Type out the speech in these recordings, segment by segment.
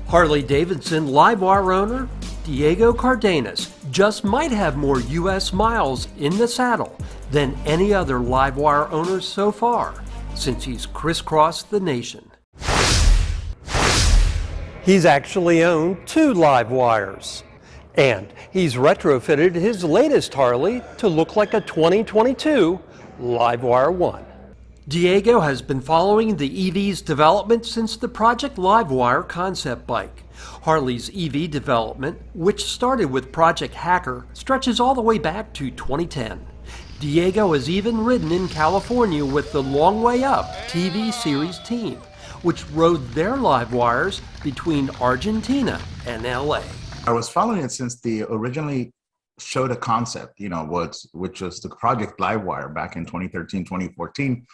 Harley-Davidson LiveWire owner Diego Cardenas just might have more U.S. miles in the saddle than any other LiveWire owner so far, since he's crisscrossed the nation. He's actually owned 2 LiveWires, and he's retrofitted his latest Harley to look like a 2022 LiveWire 1. Diego has been following the EV's development since the Project LiveWire concept bike. Harley's EV development, which started with Project Hacker, stretches all the way back to 2010. Diego has even ridden in California with the Long Way Up TV series team, which rode their LiveWires between Argentina and LA. I was following it since they originally showed a concept, which was the Project LiveWire back in 2013, 2014.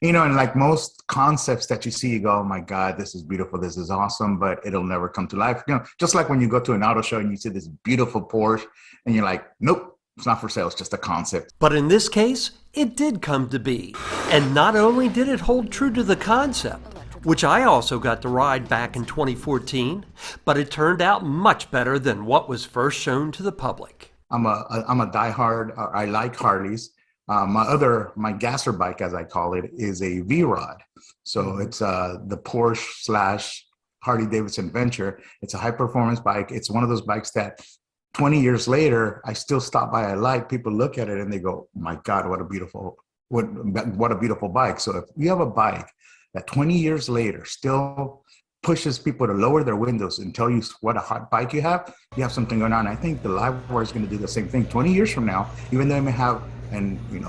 And like most concepts that you see, you go, oh my God, this is beautiful, this is awesome, but it'll never come to life. Just like when you go to an auto show and you see this beautiful Porsche and you're like, nope, it's not for sale, it's just a concept. But in this case, it did come to be. And not only did it hold true to the concept, which I also got to ride back in 2014, but it turned out much better than what was first shown to the public. I'm a diehard, I like Harleys. My gasser bike, as I call it, is a V-Rod. So it's the Porsche / Harley-Davidson Venture. It's a high-performance bike. It's one of those bikes that 20 years later, I still stop by. I like, people look at it and they go, my God, what a beautiful bike. So if you have a bike that 20 years later still pushes people to lower their windows and tell you what a hot bike you have something going on. I think the LiveWire is going to do the same thing 20 years from now, even though it may have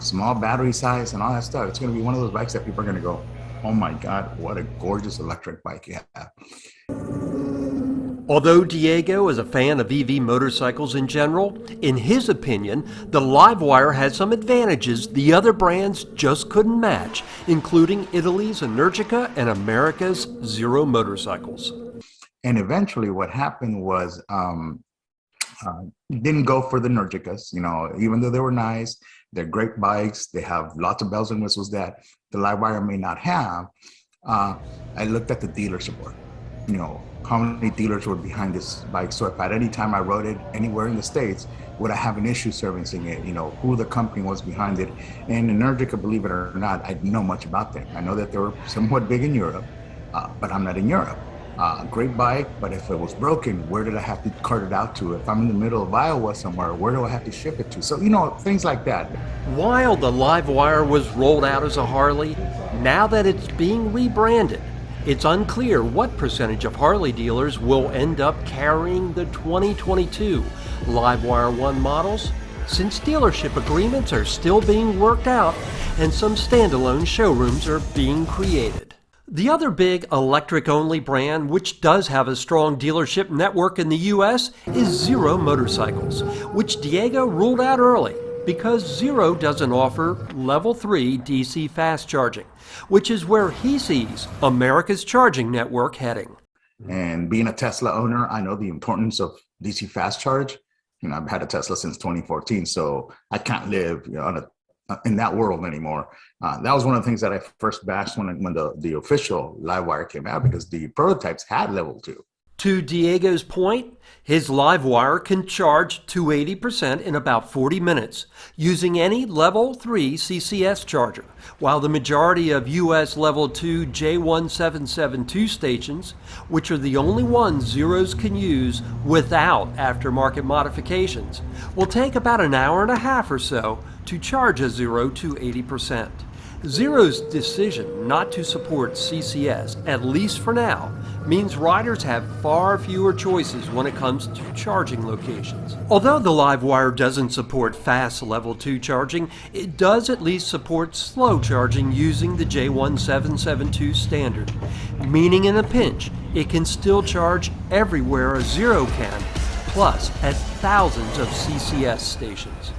small battery size and all that stuff. It's going to be one of those bikes that people are going to go, oh my God, what a gorgeous electric bike you have. Although Diego is a fan of EV motorcycles in general, in his opinion, the LiveWire had some advantages the other brands just couldn't match, including Italy's Energica and America's Zero motorcycles. And eventually what happened was, didn't go for the Energicas, even though they were nice, they're great bikes, they have lots of bells and whistles that the LiveWire may not have. I looked at the dealer support, how many dealers were behind this bike. So if at any time I rode it anywhere in the States, would I have an issue servicing it? Who the company was behind it. And Energica, believe it or not, I didn't know much about them. I know that they were somewhat big in Europe, but I'm not in Europe. Great bike, but if it was broken, where did I have to cart it out to? If I'm in the middle of Iowa somewhere, where do I have to ship it to? So, things like that. While the LiveWire was rolled out as a Harley, now that it's being rebranded, it's unclear what percentage of Harley dealers will end up carrying the 2022 LiveWire 1 models, since dealership agreements are still being worked out and some standalone showrooms are being created. The other big electric-only brand, which does have a strong dealership network in the U.S., is Zero Motorcycles, which Diego ruled out early because Zero doesn't offer Level 3 DC fast charging, which is where he sees America's charging network heading. And being a Tesla owner, I know the importance of DC fast charge. I've had a Tesla since 2014, so I can't live in that world anymore. That was one of the things that I first bashed when the official LiveWire came out, because the prototypes had Level 2. To Diego's point, his LiveWire can charge to 80% in about 40 minutes using any Level 3 CCS charger, while the majority of US Level 2 J1772 stations, which are the only ones Zeros can use without aftermarket modifications, will take about an hour and a half or so to charge a Zero to 80%. Zero's decision not to support CCS, at least for now, means riders have far fewer choices when it comes to charging locations. Although the LiveWire doesn't support fast Level 2 charging, it does at least support slow charging using the J1772 standard, meaning in a pinch, it can still charge everywhere a Zero can, plus at thousands of CCS stations.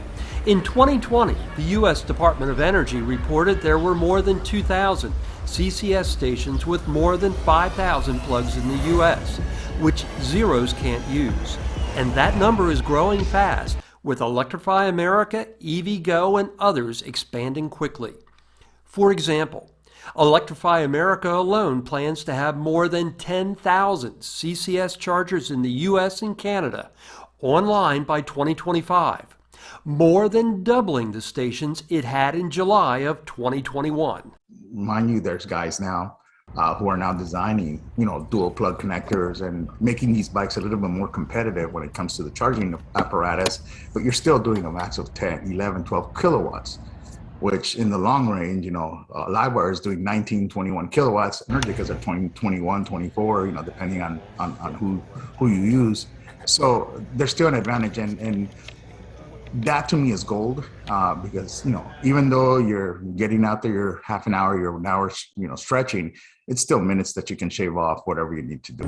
In 2020, the U.S. Department of Energy reported there were more than 2,000 CCS stations with more than 5,000 plugs in the U.S., which Zeros can't use. And that number is growing fast, with Electrify America, EVgo, and others expanding quickly. For example, Electrify America alone plans to have more than 10,000 CCS chargers in the US and Canada online by 2025, more than doubling the stations it had in July of 2021. Mind you, there's guys now who are now designing, dual plug connectors and making these bikes a little bit more competitive when it comes to the charging apparatus, but you're still doing a max of 10, 11, 12 kilowatts, which in the long range, LiveWire is doing 19, 21 kilowatts. Energicas are 20, 21, 24, depending on who you use. So there's still an advantage. And that to me is gold because, even though you're getting out there, you're half an hour, you're an hour, stretching, it's still minutes that you can shave off whatever you need to do.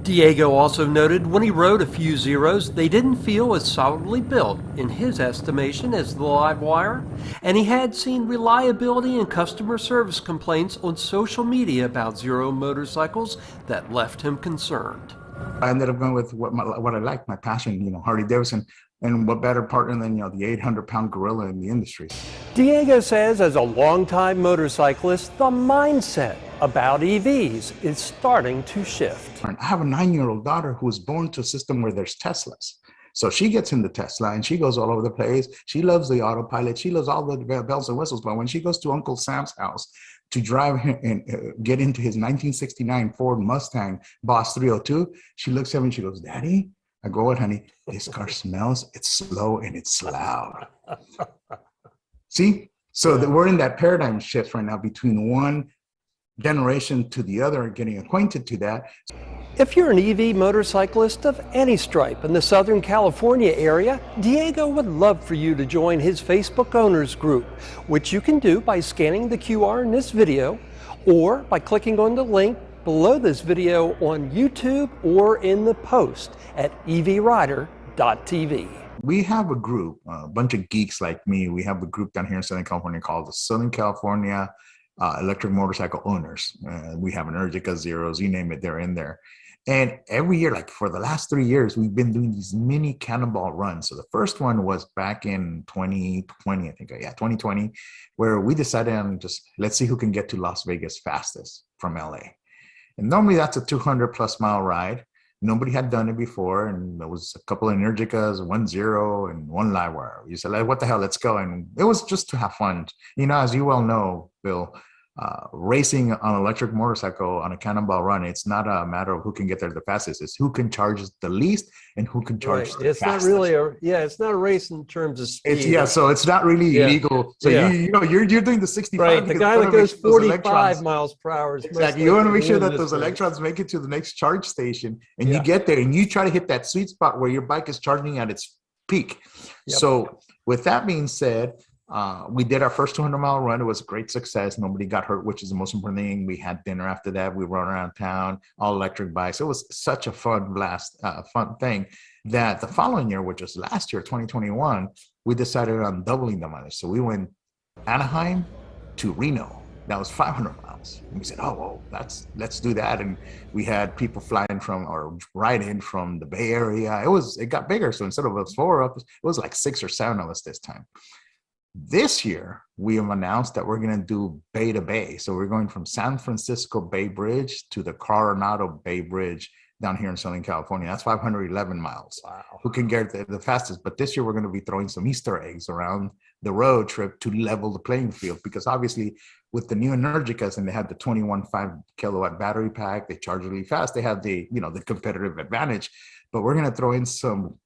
Diego also noted when he rode a few Zeros, they didn't feel as solidly built, in his estimation, as the LiveWire, and he had seen reliability and customer service complaints on social media about Zero motorcycles that left him concerned. I ended up going with what I like, my passion, Harley-Davidson. And what better partner than, the 800-pound gorilla in the industry. Diego says as a longtime motorcyclist, the mindset about EVs is starting to shift. I have a 9-year-old daughter who was born to a system where there's Teslas. So she gets in the Tesla and she goes all over the place. She loves the autopilot. She loves all the bells and whistles. But when she goes to Uncle Sam's house to drive and get into his 1969 Ford Mustang Boss 302, she looks at me and she goes, "Daddy," I go, "What, honey?" "This car smells, it's slow, and it's loud." See? So that we're in that paradigm shift right now between one generation to the other, getting acquainted to that. If you're an EV motorcyclist of any stripe in the Southern California area, Diego would love for you to join his Facebook owners group, which you can do by scanning the QR in this video or by clicking on the link below this video on YouTube or in the post at evrider.tv. We have a group, a bunch of geeks like me. We have a group down here in Southern California called the Southern California Electric Motorcycle Owners. We have Energica Zeros, you name it, they're in there. And every year, like for the last 3 years, we've been doing these mini cannonball runs. So the first one was back in 2020, I think, 2020, where we decided on just, let's see who can get to Las Vegas fastest from LA. And normally that's a 200+ mile ride. Nobody had done it before. And there was a couple of Energicas, 1 Zero and 1 LiveWire. You said, like, what the hell, let's go. And it was just to have fun. As you well know, Bill, racing on an electric motorcycle on a cannonball run, it's not a matter of who can get there the fastest. It's who can charge the least and who can charge the it's fastest. Not really it's not a race in terms of speed. So it's not really illegal. So you're doing the 65. Right, the guy that goes 45 miles per hour. Exactly. You want to make sure that those electrons make it to the next charge station, and you get there and you try to hit that sweet spot where your bike is charging at its peak. Yep. So with that being said, we did our first 200-mile run. It was a great success. Nobody got hurt, which is the most important thing. We had dinner after that. We run around town, all electric bikes. It was such a fun blast, fun thing that the following year, which was last year, 2021, we decided on doubling the mileage. So we went Anaheim to Reno. That was 500 miles. And we said, oh, well, let's do that. And we had people flying from or ride in from the Bay Area. It got bigger. So instead of us 4 of us, it was like 6 or 7 of us this time. This year, we have announced that we're going to do Bay to Bay. So we're going from San Francisco Bay Bridge to the Coronado Bay Bridge down here in Southern California. That's 511 miles. Wow. Who can get the fastest? But this year, we're going to be throwing some Easter eggs around the road trip to level the playing field. Because obviously, with the new Energicas, and they had the 21.5 kilowatt battery pack, they charge really fast. They have the competitive advantage. But we're going to throw in some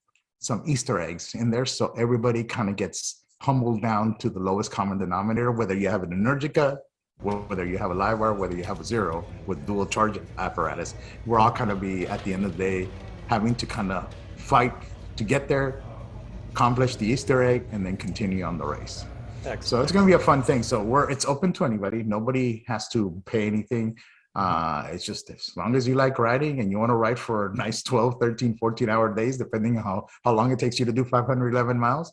Easter eggs in there so everybody kind of gets humbled down to the lowest common denominator, whether you have an Energica, whether you have a LiveWire, whether you have a Zero with dual charge apparatus. We're all kind of be, at the end of the day, having to kind of fight to get there, accomplish the Easter egg, and then continue on the race. Excellent. So it's going to be a fun thing. So it's open to anybody. Nobody has to pay anything. It's just as long as you like riding and you want to ride for nice 12, 13, 14-hour days, depending on how long it takes you to do 511 miles.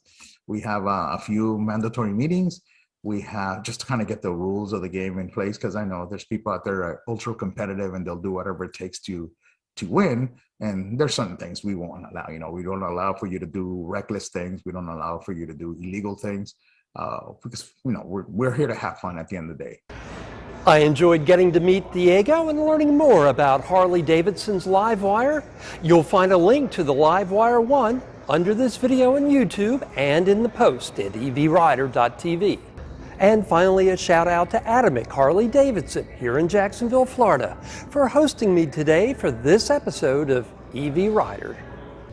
We have a few mandatory meetings. We have just to kind of get the rules of the game in place, because I know there's people out there that are ultra competitive and they'll do whatever it takes to win. And there's certain things we won't allow. We don't allow for you to do reckless things. We don't allow for you to do illegal things because we're here to have fun at the end of the day. I enjoyed getting to meet Diego and learning more about Harley-Davidson's LiveWire. You'll find a link to the LiveWire 1 under this video on YouTube and in the post at evrider.tv. And finally, a shout out to Atomic Harley-Davidson here in Jacksonville, Florida, for hosting me today for this episode of EV Rider.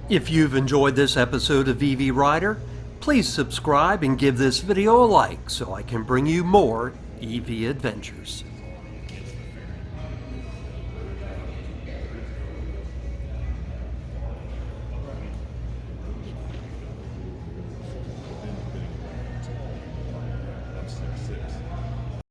If you've enjoyed this episode of EV Rider, please subscribe and give this video a like so I can bring you more EV adventures.